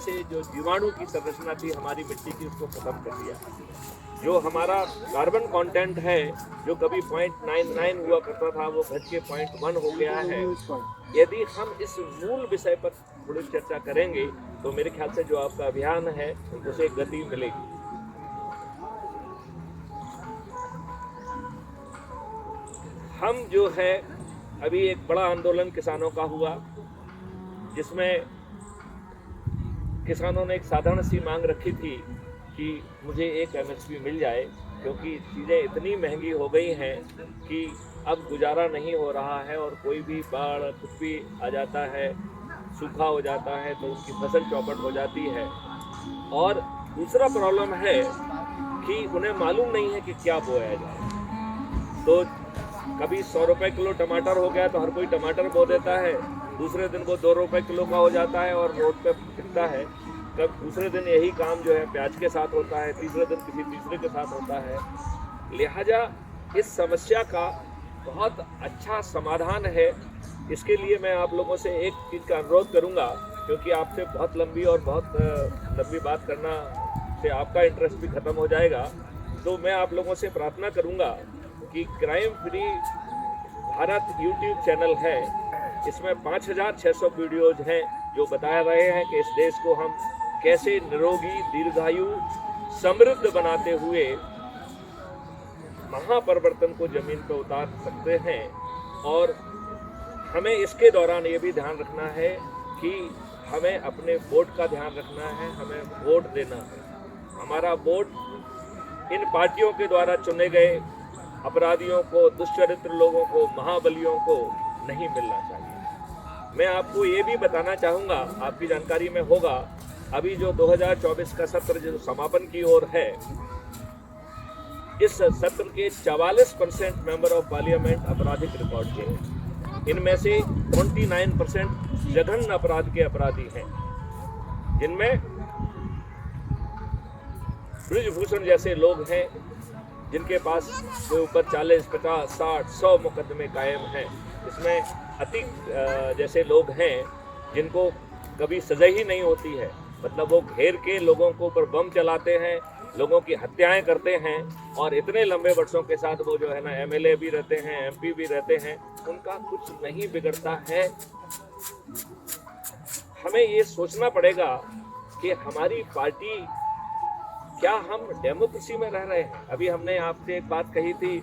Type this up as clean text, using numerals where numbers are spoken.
से जो जीवाणु की संरचना थी हमारी मिट्टी की, उसको खत्म कर दिया। जो हमारा कार्बन कंटेंट है, जो कभी 0.99 हुआ करता था, वो घट के 0.1 हो गया है। यदि हम इस मूल विषय पर थोड़ी चर्चा करेंगे तो मेरे ख्याल से जो आपका अभियान है उसे गति मिलेगी। हम जो है अभी एक बड़ा आंदोलन किसानों का हुआ, जिसमें किसानों ने एक साधारण सी मांग रखी थी कि मुझे एक एमएसपी मिल जाए, क्योंकि चीज़ें इतनी महंगी हो गई हैं कि अब गुजारा नहीं हो रहा है और कोई भी बाढ़ कुछ भी आ जाता है, सूखा हो जाता है तो उनकी फसल चौपट हो जाती है। और दूसरा प्रॉब्लम है कि उन्हें मालूम नहीं है कि क्या बोया जाए। तो कभी 100 रुपये किलो टमाटर हो गया तो हर कोई टमाटर बो देता है, दूसरे दिन वो 2 रुपये किलो का हो जाता है और रोड पे बिकता है। कब दूसरे दिन यही काम जो है प्याज के साथ होता है, तीसरे दिन किसी तीसरे के साथ होता है। लिहाजा इस समस्या का बहुत अच्छा समाधान है। इसके लिए मैं आप लोगों से एक चीज़ का अनुरोध करूंगा, क्योंकि आपसे बहुत लंबी बात करना से आपका इंटरेस्ट भी खत्म हो जाएगा। तो मैं आप लोगों से प्रार्थना करूंगा कि crime free Bharat YouTube channel है, इसमें 5600 वीडियोज हैं जो बता रहे हैं कि इस देश को हम कैसे निरोगी, दीर्घायु, समृद्ध बनाते हुए महापरिवर्तन को जमीन पर उतार सकते हैं। और हमें इसके दौरान ये भी ध्यान रखना है कि हमें अपने वोट का ध्यान रखना है, हमें वोट देना है। हमारा वोट इन पार्टियों के द्वारा चुने गए अपराधियों को, दुष्चरित्र लोगों को, महाबलियों को नहीं मिलना चाहिए। मैं आपको ये भी बताना चाहूँगा, आपकी जानकारी में होगा, अभी जो 2024 का सत्र जो समापन की ओर है, इस सत्र के 44% मेंबर ऑफ पार्लियामेंट आपराधिक रिकॉर्ड के हैं। इनमें से 29% जघन्य अपराध के अपराधी हैं, जिनमें ब्रिजभूषण जैसे लोग हैं जिनके पास के ऊपर 40, 50, 60, 100 मुकदमे कायम हैं। इसमें अतिक जैसे लोग हैं जिनको कभी सजा ही नहीं होती है, मतलब वो घेर के लोगों को ऊपर बम चलाते हैं, लोगों की हत्याएं करते हैं और इतने लंबे वर्षों के साथ वो जो है ना एमएलए भी रहते हैं, एमपी भी रहते हैं, उनका कुछ नहीं बिगड़ता है। हमें ये सोचना पड़ेगा कि हमारी पार्टी, क्या हम डेमोक्रेसी में रह रहे हैं? अभी हमने आपसे एक बात कही थी